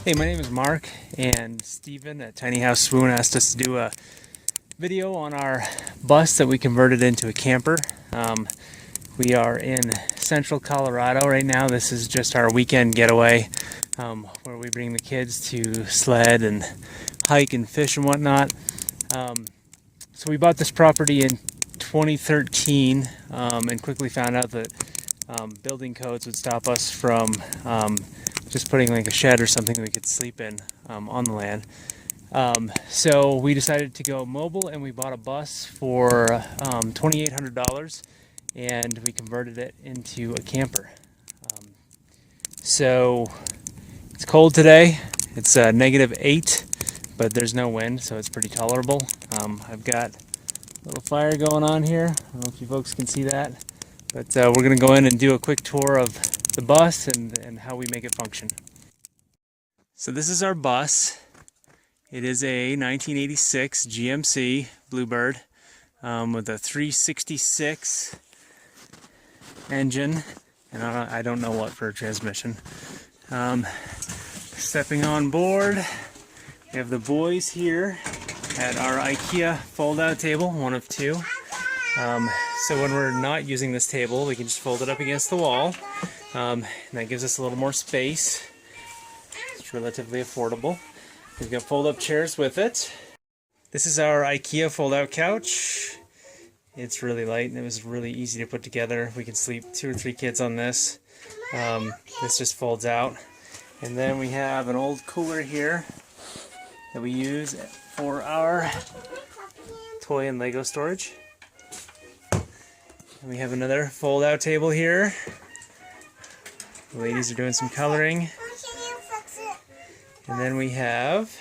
Hey, my name is Mark, and Steven at Tiny House Swoon asked us to do a video on our bus that we converted into a camper. We are in central Colorado right now. This is just our weekend getaway where we bring the kids to sled and hike and fish and whatnot. So we bought this property in 2013 and quickly found out that building codes would stop us from just putting like a shed or something that we could sleep in on the land. So we decided to go mobile, and we bought a bus for $2,800, and we converted it into a camper. So it's cold today. It's -8, but there's no wind, so it's pretty tolerable. I've got a little fire going on here. I don't know if you folks can see that, but we're going to go in and do a quick tour of the bus and how we make it function. So this is our bus. It is a 1986 GMC Bluebird with a 366 engine, and I don't know what for a transmission. Stepping on board, we have the boys here at our IKEA fold-out table, one of two. So when we're not using this table, we can just fold it up against the wall, and that gives us a little more space. It's relatively affordable. We've got fold-up chairs with it. This is our IKEA fold-out couch. It's really light and it was really easy to put together. We can sleep 2 or 3 kids on this. This just folds out. And then we have an old cooler here that we use for our toy and Lego storage. And we have another fold-out table here. The ladies are doing some coloring. And then we have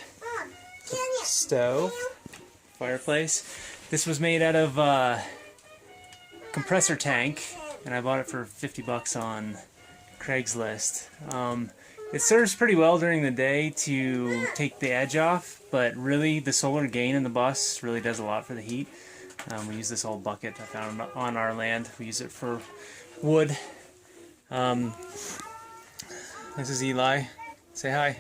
a stove, fireplace. This was made out of a compressor tank, and I bought it for $50 on Craigslist. It serves pretty well during the day to take the edge off, but really the solar gain in the bus really does a lot for the heat. We use this old bucket I found on our land. We use it for wood. This is Eli. Say hi.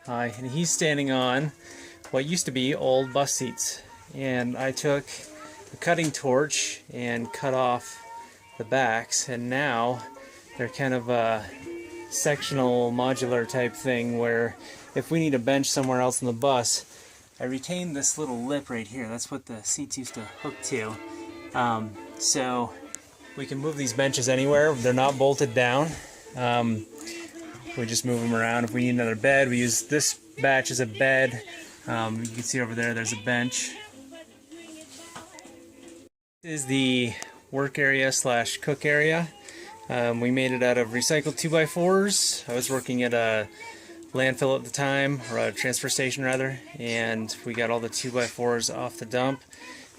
Hi, and he's standing on what used to be old bus seats, and I took a cutting torch and cut off the backs, and now they're kind of a sectional modular type thing where if we need a bench somewhere else in the bus, I retained this little lip right here. That's what the seats used to hook to. So we can move these benches anywhere. They're not bolted down. We just move them around. If we need another bed, we use this batch as a bed. You can see over there, there's a bench. This is the work area / cook area. We made it out of recycled 2x4s. I was working at a landfill at the time, or a transfer station rather, and we got all the 2x4s off the dump.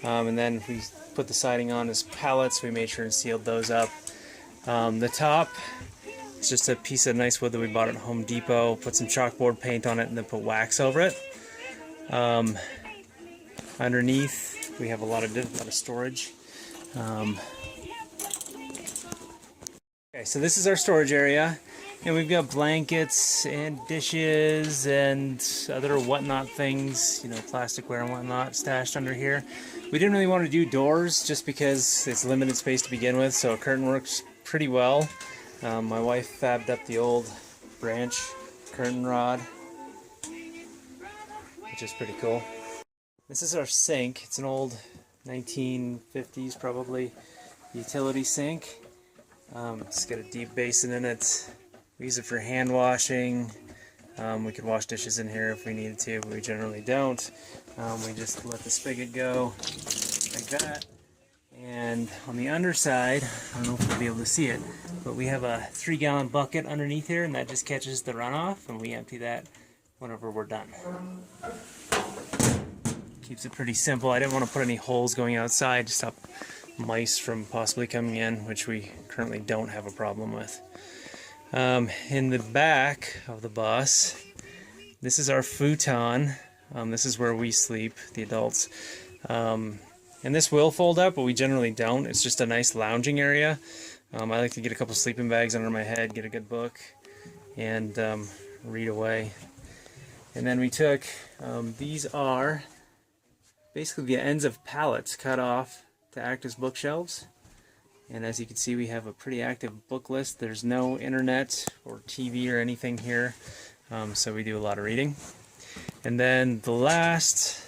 And then we put the siding on as pallets. We made sure and sealed those up. The top, it's just a piece of nice wood that we bought at Home Depot, put some chalkboard paint on it, and then put wax over it. Underneath, we have a lot of storage. Okay, so this is our storage area, and we've got blankets and dishes and other whatnot things, you know, plasticware and whatnot stashed under here. We didn't really want to do doors just because it's limited space to begin with, so a curtain works pretty well. My wife fabbed up the old branch curtain rod, which is pretty cool. This is our sink. It's an old 1950s probably utility sink. It's got a deep basin in it. We use it for hand washing. We could wash dishes in here if we needed to, but we generally don't. We just let the spigot go like that. And on the underside, I don't know if you'll be able to see it, but we have a 3-gallon bucket underneath here, and that just catches the runoff, and we empty that whenever we're done. Keeps it pretty simple. I didn't want to put any holes going outside to stop mice from possibly coming in, which we currently don't have a problem with. In the back of the bus, this is our futon. This is where we sleep, the adults. And this will fold up, but we generally don't. It's just a nice lounging area. I like to get a couple sleeping bags under my head, get a good book, and read away. And then we took, these are basically the ends of pallets cut off to act as bookshelves. And as you can see, we have a pretty active book list. There's no internet or TV or anything here, so we do a lot of reading. And then the last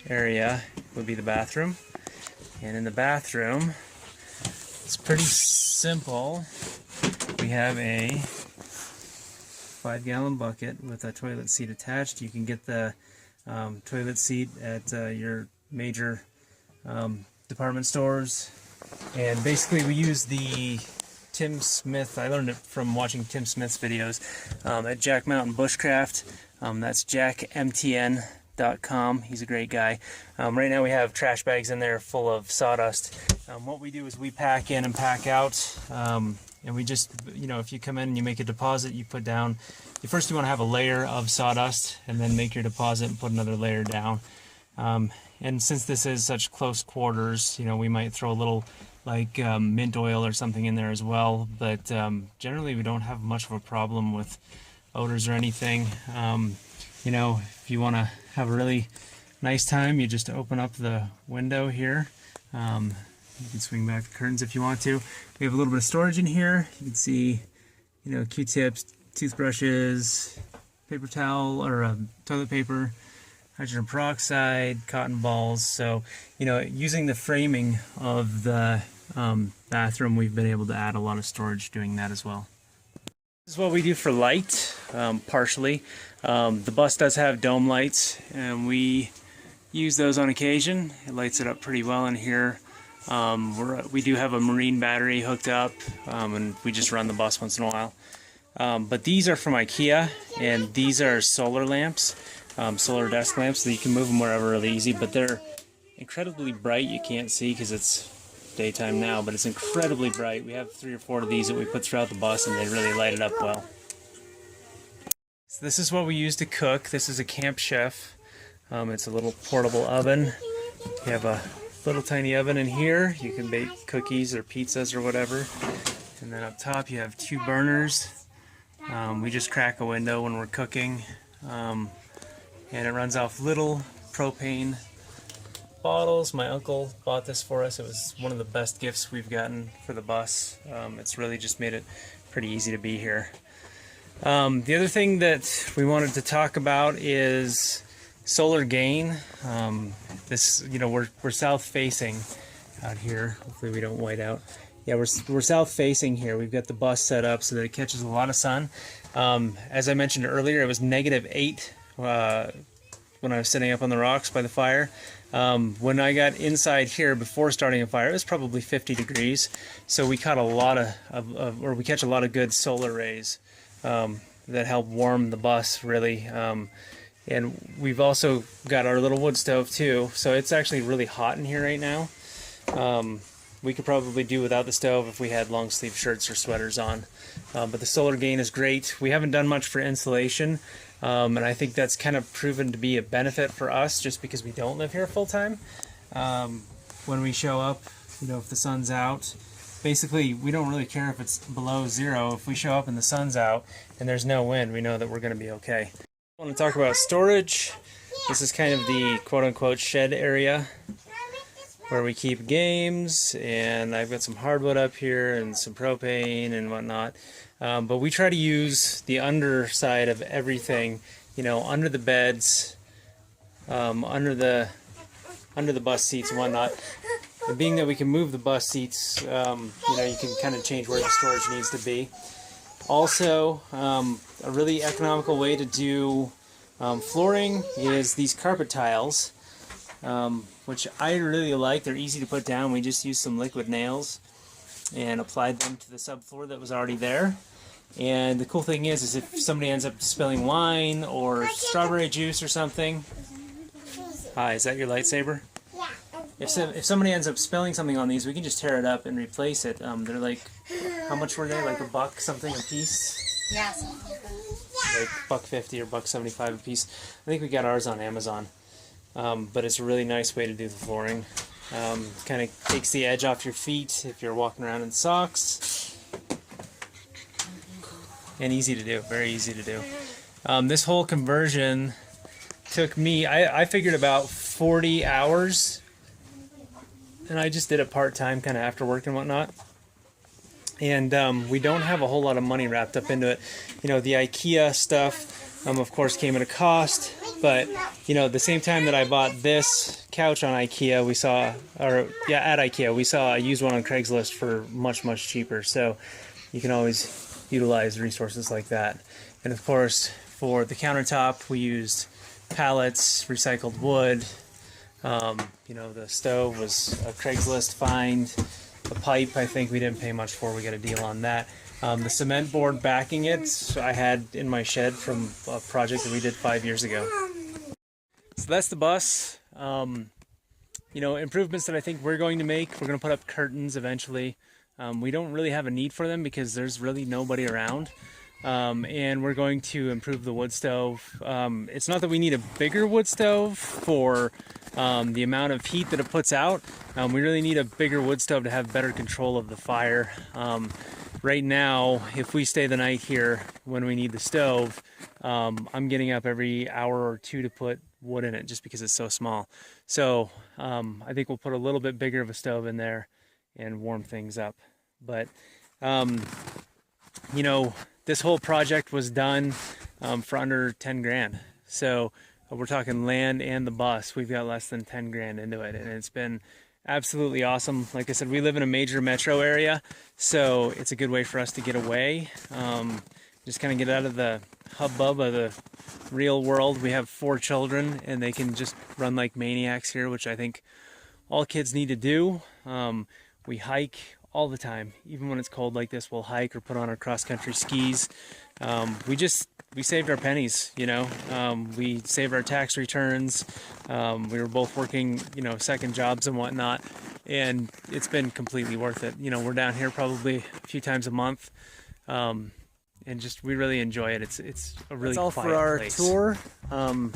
area would be the bathroom. And in the bathroom, it's pretty simple. We have a 5-gallon bucket with a toilet seat attached. You can get the toilet seat at your major department stores. And basically we use the Tim Smith, I learned it from watching Tim Smith's videos at Jack Mountain Bushcraft. That's jackmtn.com. He's a great guy. Right now we have trash bags in there full of sawdust. What we do is we pack in and pack out, and we just, if you come in and you make a deposit, you put down, first you want to have a layer of sawdust and then make your deposit and put another layer down. And since this is such close quarters, we might throw a little mint oil or something in there as well, but generally we don't have much of a problem with odors or anything. If you want to have a really nice time, you just open up the window here. You can swing back the curtains if you want to. We have a little bit of storage in here. You can see, Q-tips, toothbrushes, paper towel or toilet paper, hydrogen peroxide, cotton balls. So, using the framing of the bathroom, we've been able to add a lot of storage doing that as well. This is what we do for light, partially. The bus does have dome lights, and we use those on occasion. It lights it up pretty well in here. We do have a marine battery hooked up, and we just run the bus once in a while. But these are from IKEA, and these are solar lamps. Solar desk lamps, so you can move them wherever really easy, but they're incredibly bright. You can't see because it's daytime now, but it's incredibly bright. We have 3 or 4 of these that we put throughout the bus, and they really light it up well. So this is what we use to cook. This is a Camp Chef. It's a little portable oven. You have a little tiny oven in here. You can bake cookies or pizzas or whatever. And then up top you have 2 burners. We just crack a window when we're cooking. And it runs off little propane bottles. My uncle bought this for us. It was one of the best gifts we've gotten for the bus. It's really just made it pretty easy to be here. The other thing that we wanted to talk about is solar gain. We're south facing out here. Hopefully we don't white out. Yeah, we're south facing here. We've got the bus set up so that it catches a lot of sun. As I mentioned earlier, it was -8 when I was sitting up on the rocks by the fire. When I got inside here before starting a fire, it was probably 50 degrees. So we caught a lot we catch a lot of good solar rays that help warm the bus really. And we've also got our little wood stove too. So it's actually really hot in here right now. We could probably do without the stove if we had long sleeve shirts or sweaters on. But the solar gain is great. We haven't done much for insulation. And I think that's kind of proven to be a benefit for us just because we don't live here full time. When we show up, if the sun's out, basically we don't really care if it's below 0. If we show up and the sun's out and there's no wind, we know that we're going to be okay. I want to talk about storage. This is kind of the quote-unquote shed area where we keep games, and I've got some hardwood up here and some propane and whatnot. But we try to use the underside of everything, under the beds, under the bus seats and whatnot. And being that we can move the bus seats, you can kind of change where the storage needs to be. Also, a really economical way to do flooring is these carpet tiles, which I really like. They're easy to put down. We just used some liquid nails and applied them to the subfloor that was already there. And the cool thing is if somebody ends up spilling wine or strawberry juice or something. Hi, is that your lightsaber? Yeah. If somebody ends up spilling something on these, we can just tear it up and replace it. They're like, how much were they? Like $1 something a piece? Yeah. Like $1.50 or $1.75 a piece. I think we got ours on Amazon. But it's a really nice way to do the flooring. Kind of takes the edge off your feet if you're walking around in socks. and easy to do, very easy to do. This whole conversion took me, I figured about 40 hours, and I just did it part-time kind of after work and whatnot. And we don't have a whole lot of money wrapped up into it. You know, the IKEA stuff, of course, came at a cost. But, you know, at the same time that I bought this couch on IKEA, at IKEA, we saw a used one on Craigslist for much, much cheaper. So you can always utilize resources like that. And of course, for the countertop, we used pallets, recycled wood. You know, the stove was a Craigslist find. The pipe, I think we didn't pay much for. We got a deal on that. The cement board backing it, I had in my shed from a project that we did 5 years ago. So that's the bus. You know, improvements that I think we're going to make. We're going to put up curtains eventually. We don't really have a need for them because there's really nobody around. And we're going to improve the wood stove. It's not that we need a bigger wood stove for the amount of heat that it puts out. We really need a bigger wood stove to have better control of the fire. Right now, if we stay the night here when we need the stove, I'm getting up every hour or two to put wood in it just because it's so small. So I think we'll put a little bit bigger of a stove in there and warm things up. But you know, this whole project was done for under 10 grand. So we're talking land and the bus. We've got less than 10 grand into it, and it's been absolutely awesome. Like I said, we live in a major metro area, so it's a good way for us to get away. Just kind of get out of the hubbub of the real world. We have 4 children, and they can just run like maniacs here, which I think all kids need to do. We hike all the time. Even when it's cold like this, we'll hike or put on our cross-country skis. We saved our pennies, you know. We saved our tax returns. We were both working, you know, second jobs and whatnot, and it's been completely worth it. You know, we're down here probably a few times a month, and just we really enjoy it. It's a really quiet place. That's all for our tour.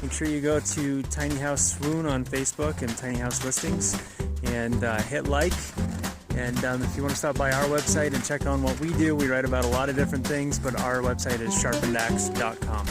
Make sure you go to Tiny House Swoon on Facebook and Tiny House Listings, and hit like. And if you want to stop by our website and check on what we do, we write about a lot of different things, but our website is sharpenedaxe.com.